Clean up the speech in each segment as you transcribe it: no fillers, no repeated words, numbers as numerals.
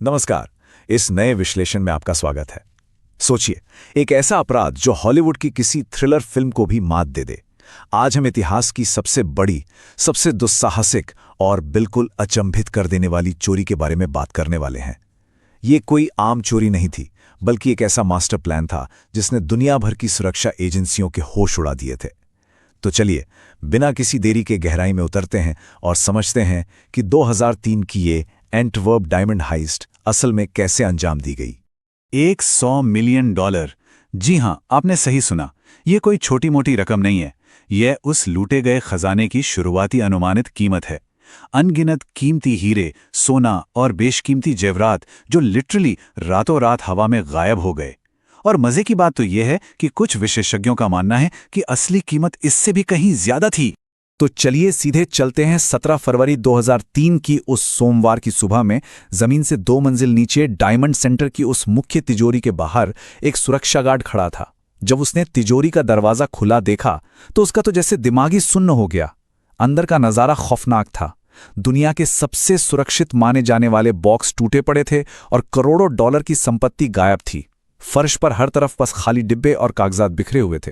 नमस्कार। इस नए विश्लेषण में आपका स्वागत है। सोचिए, एक ऐसा अपराध जो हॉलीवुड की किसी थ्रिलर फिल्म को भी मात दे दे। आज हम इतिहास की सबसे बड़ी, सबसे दुस्साहसिक और बिल्कुल अचंभित कर देने वाली चोरी के बारे में बात करने वाले हैं। ये कोई आम चोरी नहीं थी, बल्कि एक ऐसा मास्टर प्लान था जिसने दुनिया भर की सुरक्षा एजेंसियों के होश उड़ा दिए थे। तो चलिए, बिना किसी देरी के गहराई में उतरते हैं और समझते हैं कि 2003 की ये एंटवर्प डायमंड हाइस्ट असल में कैसे अंजाम दी गई। $100 मिलियन। जी हां, आपने सही सुना। ये कोई छोटी मोटी रकम नहीं है। यह उस लूटे गए खजाने की शुरुआती अनुमानित कीमत है। अनगिनत कीमती हीरे, सोना और बेशकीमती जेवरात जो लिटरली रातों रात हवा में गायब हो गए। और मजे की बात तो यह है कि कुछ विशेषज्ञों का मानना है कि असली कीमत इससे भी कहीं ज्यादा थी। तो चलिए सीधे चलते हैं 17 फरवरी 2003 की उस सोमवार की सुबह में। जमीन से 2 मंजिल नीचे डायमंड सेंटर की उस मुख्य तिजोरी के बाहर एक सुरक्षा गार्ड खड़ा था। जब उसने तिजोरी का दरवाजा खुला देखा तो उसका तो जैसे दिमागी सुन्न हो गया। अंदर का नजारा खौफनाक था। दुनिया के सबसे सुरक्षित माने जाने वाले बॉक्स टूटे पड़े थे और करोड़ों डॉलर की संपत्ति गायब थी। फर्श पर हर तरफ बस खाली डिब्बे और कागजात बिखरे हुए थे।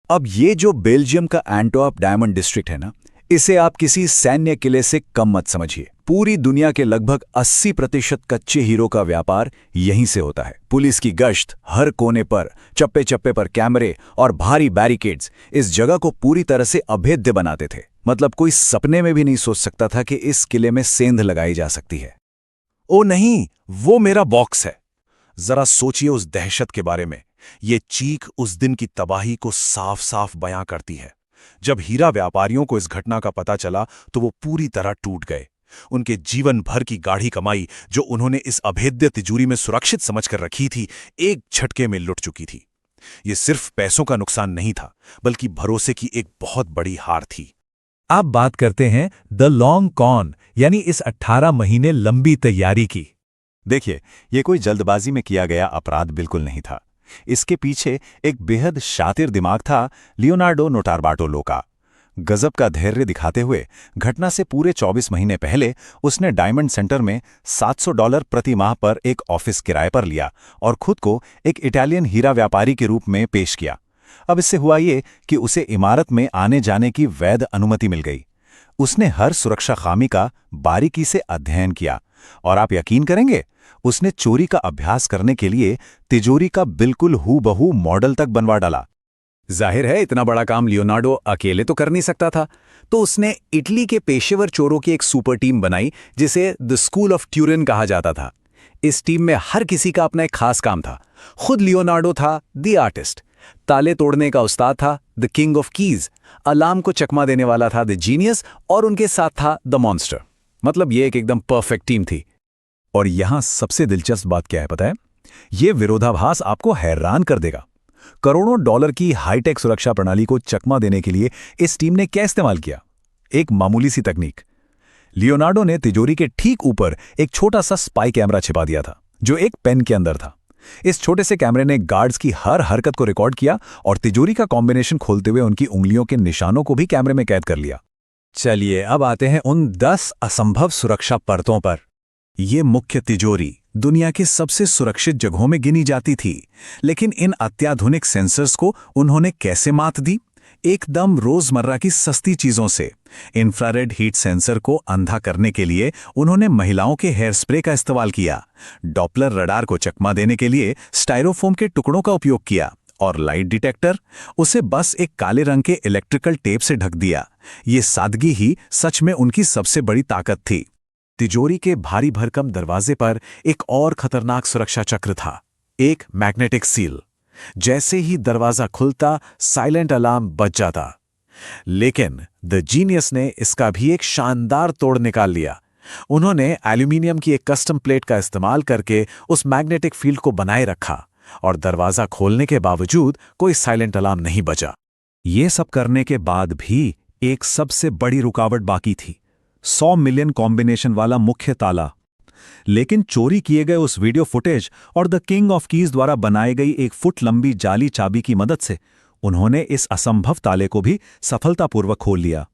अब ये जो बेल्जियम का एंटवर्प डायमंड डिस्ट्रिक्ट है ना, इसे आप किसी सैन्य किले से कम मत समझिए। पूरी दुनिया के लगभग 80% कच्चे हीरो का व्यापार यहीं से होता है। पुलिस की गश्त, हर कोने पर चप्पे चप्पे पर कैमरे और भारी बैरिकेड्स इस जगह को पूरी तरह से अभेद्य बनाते थे। मतलब कोई सपने में भी नहीं सोच सकता था कि इस किले में सेंध लगाई जा सकती है। ओ नहीं, वो मेरा बॉक्स है। जरा सोचिए उस दहशत के बारे में। ये चीख उस दिन की तबाही को साफ साफ बयां करती है। जब हीरा व्यापारियों को इस घटना का पता चला तो वो पूरी तरह टूट गए। उनके जीवन भर की गाढ़ी कमाई जो उन्होंने इस अभेद्य तिजोरी में सुरक्षित समझकर रखी थी, एक झटके में लुट चुकी थी। ये सिर्फ पैसों का नुकसान नहीं था, बल्कि भरोसे की एक बहुत बड़ी हार थी। आप बात करते हैं द लॉन्ग कॉन, यानी इस 18 महीने लंबी तैयारी की। देखिए, ये कोई जल्दबाजी में किया गया अपराध बिल्कुल नहीं था। इसके पीछे एक बेहद शातिर दिमाग था, लियोनार्डो नोटारबाटोलो का। गजब का धैर्य दिखाते हुए घटना से पूरे 24 महीने पहले उसने डायमंड सेंटर में $700 प्रति माह पर एक ऑफिस किराए पर लिया और खुद को एक इटालियन हीरा व्यापारी के रूप में पेश किया। अब इससे हुआ ये कि उसे इमारत में आने जाने की वैध अनुमति मिल गई। उसने हर सुरक्षा खामी का बारीकी से अध्ययन किया और आप यकीन करेंगे, उसने चोरी का अभ्यास करने के लिए तिजोरी का बिल्कुल हूबहू मॉडल तक बनवा डाला। जाहिर है इतना बड़ा काम लियोनार्डो अकेले तो कर नहीं सकता था, तो उसने इटली के पेशेवर चोरों की एक सुपर टीम बनाई जिसे द स्कूल ऑफ ट्यूरिन कहा जाता था। इस टीम में हर किसी का अपना एक खास काम था। खुद लियोनार्डो था द आर्टिस्ट, ताले तोड़ने का उस्ताद था the king of keys, alarm को चकमा देने वाला था द जीनियस, और उनके साथ था द मॉन्स्टर। मतलब ये एक एकदम परफेक्ट टीम थी। और यहां सबसे दिलचस्प बात क्या है पता है? ये विरोधाभास आपको हैरान कर देगा। करोड़ों डॉलर की हाईटेक सुरक्षा प्रणाली को चकमा देने के लिए इस टीम ने क्या इस्तेमाल किया? एक मामूली सी तकनीक। लियोनार्डो ने तिजोरी के ठीक ऊपर एक छोटा सा स्पाई कैमरा छिपा दिया था, जो एक पेन के अंदर था। इस छोटे से कैमरे ने गार्ड्स की हर हरकत को रिकॉर्ड किया और तिजोरी का कॉम्बिनेशन खोलते हुए उनकी उंगलियों के निशानों को भी कैमरे में कैद कर लिया। चलिए अब आते हैं उन 10 असंभव सुरक्षा परतों पर। ये मुख्य तिजोरी दुनिया के सबसे सुरक्षित जगहों में गिनी जाती थी, लेकिन इन अत्याधुनिक सेंसर्स को उन्होंने कैसे मात दी? एकदम रोजमर्रा की सस्ती चीजों से। इंफ्रारेड हीट सेंसर को अंधा करने के लिए उन्होंने महिलाओं के हेयर स्प्रे का इस्तेमाल किया, डॉपलर रडार को चकमा देने के लिए स्टाइरोफोम के टुकड़ों का उपयोग किया, और लाइट डिटेक्टर, उसे बस एक काले रंग के इलेक्ट्रिकल टेप से ढक दिया। ये सादगी ही सच में उनकी सबसे बड़ी ताकत थी। तिजोरी के भारी भरकम दरवाजे पर एक और खतरनाक सुरक्षा चक्र था, एक मैग्नेटिक सील। जैसे ही दरवाजा खुलता, साइलेंट अलार्म बज जाता। लेकिन द जीनियस ने इसका भी एक शानदार तोड़ निकाल लिया। उन्होंने एल्यूमिनियम की एक कस्टम प्लेट का इस्तेमाल करके उस मैग्नेटिक फील्ड को बनाए रखा और दरवाजा खोलने के बावजूद कोई साइलेंट अलार्म नहीं बजा। ये सब करने के बाद भी एक सबसे बड़ी रुकावट बाकी थी, 100 मिलियन कॉम्बिनेशन वाला मुख्य ताला। लेकिन चोरी किए गए उस वीडियो फुटेज और द किंग ऑफ कीज द्वारा बनाई गई 1 फुट लंबी जाली चाबी की मदद से उन्होंने इस असंभव ताले को भी सफलतापूर्वक खोल लिया।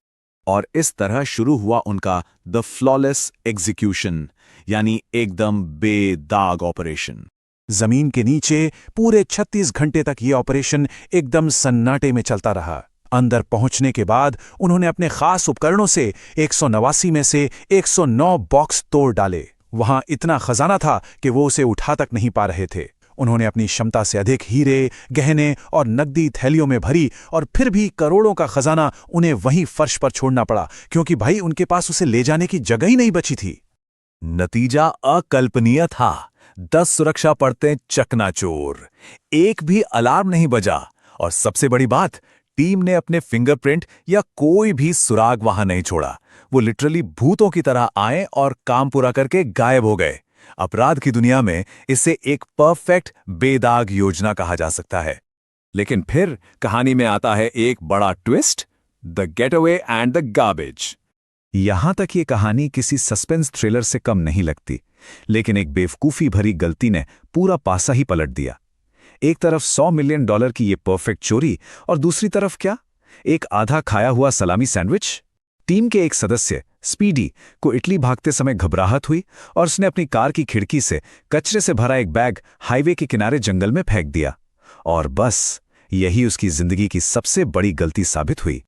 और इस तरह शुरू हुआ उनका द फ्लॉलेस एग्जीक्यूशन, यानी एकदम बेदाग ऑपरेशन। जमीन के नीचे पूरे 36 घंटे तक ये ऑपरेशन एकदम सन्नाटे में चलता रहा। अंदर पहुंचने के बाद उन्होंने अपने खास उपकरणों से 189 में से 109 बॉक्स तोड़ डाले। वहां इतना खजाना था कि वो उसे उठा तक नहीं पा रहे थे। उन्होंने अपनी क्षमता से अधिक हीरे, गहने और नकदी थैलियों में भरी, और फिर भी करोड़ों का खजाना उन्हें वहीं फर्श पर छोड़ना पड़ा, क्योंकि भाई उनके पास उसे ले जाने की जगह ही नहीं बची थी। नतीजा अकल्पनीय था। 10 सुरक्षा परतें चकनाचूर, एक भी अलार्म नहीं बजा, और सबसे बड़ी बात, टीम ने अपने फिंगरप्रिंट या कोई भी सुराग वहां नहीं छोड़ा। वो लिटरली भूतों की तरह आए और काम पूरा करके गायब हो गए। अपराध की दुनिया में इसे एक परफेक्ट बेदाग योजना कहा जा सकता है। लेकिन फिर कहानी में आता है एक बड़ा twist, the getaway and the garbage. यहां तक ये कहानी किसी सस्पेंस थ्रिलर से कम नहीं लगती, लेकिन एक बेवकूफी भरी गलती ने पूरा पासा ही पलट दिया। एक तरफ $100 मिलियन की ये परफेक्ट चोरी, और दूसरी तरफ क्या, एक आधा खाया हुआ सलामी सैंडविच। टीम के एक सदस्य स्पीडी को इटली भागते समय घबराहट हुई और उसने अपनी कार की खिड़की से कचरे से भरा एक बैग हाईवे के किनारे जंगल में फेंक दिया, और बस यही उसकी जिंदगी की सबसे बड़ी गलती साबित हुई।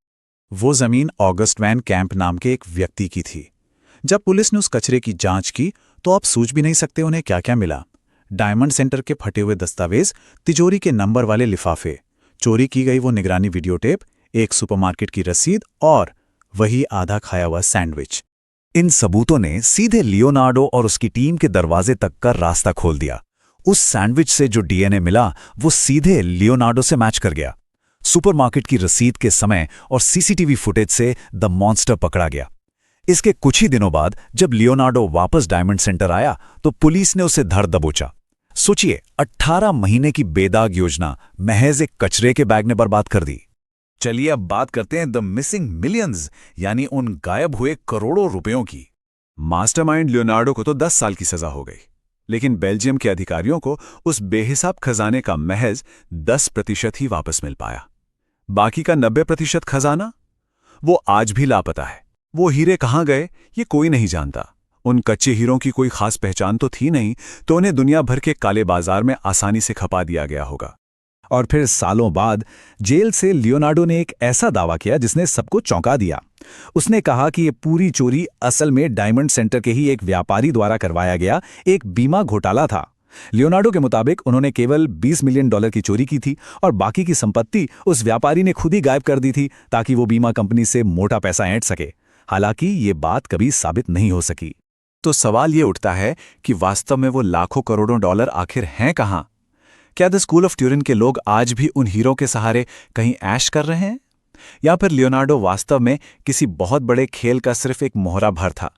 वो जमीन ऑगस्ट वैन कैंप नाम के एक व्यक्ति की थी। जब पुलिस ने उस कचरे की जांच की तो आप सोच भी नहीं सकते उन्हें क्या क्या मिला। डायमंड सेंटर के फटे हुए दस्तावेज, तिजोरी के नंबर वाले लिफाफे, चोरी की गई वो निगरानी वीडियो टेप, एक सुपरमार्केट की रसीद और वही आधा खाया हुआ सैंडविच। इन सबूतों ने सीधे लियोनार्डो और उसकी टीम के दरवाजे तक का रास्ता खोल दिया। उस सैंडविच से जो डीएनए मिला वो सीधे लियोनार्डो से मैच कर गया। सुपरमार्केट की रसीद के समय और सीसीटीवी फुटेज से द मॉन्स्टर पकड़ा गया। इसके कुछ ही दिनों बाद जब लियोनार्डो वापस डायमंड सेंटर आया तो पुलिस ने उसे धर दबोचा। सोचिए, 18 महीने की बेदाग योजना महज एक कचरे के बैग ने बर्बाद कर दी। चलिए अब बात करते हैं द मिसिंग मिलियंस, यानी उन गायब हुए करोड़ों रुपयों की। मास्टरमाइंड लियोनार्डो को तो 10 साल की सजा हो गई, लेकिन बेल्जियम के अधिकारियों को उस बेहिसाब खजाने का महज 10% ही वापस मिल पाया। बाकी का 90% खजाना वो आज भी लापता है। वो हीरे कहाँ गए ये कोई नहीं जानता। उन कच्चे हीरों की कोई खास पहचान तो थी नहीं, तो उन्हें दुनिया भर के काले बाजार में आसानी से खपा दिया गया होगा। और फिर सालों बाद जेल से लियोनार्डो ने एक ऐसा दावा किया जिसने सबको चौंका दिया। उसने कहा कि ये पूरी चोरी असल में डायमंड सेंटर के ही एक व्यापारी द्वारा करवाया गया एक बीमा घोटाला था। लियोनार्डो के मुताबिक उन्होंने केवल $20 मिलियन की चोरी की थी और बाकी की संपत्ति उस व्यापारी ने खुद ही गायब कर दी थी ताकि वो बीमा कंपनी से मोटा पैसा ऐंठ सके। हालांकि ये बात कभी साबित नहीं हो सकी। तो सवाल ये उठता है कि वास्तव में वो लाखों करोड़ों डॉलर आखिर हैं कहां? क्या द स्कूल ऑफ ट्यूरिन के लोग आज भी उन हीरों के सहारे कहीं ऐश कर रहे हैं, या फिर लियोनार्डो वास्तव में किसी बहुत बड़े खेल का सिर्फ एक मोहरा भर था?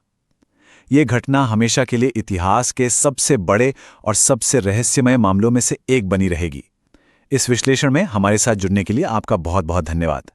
ये घटना हमेशा के लिए इतिहास के सबसे बड़े और सबसे रहस्यमय मामलों में से एक बनी रहेगी। इस विश्लेषण में हमारे साथ जुड़ने के लिए आपका बहुत बहुत धन्यवाद।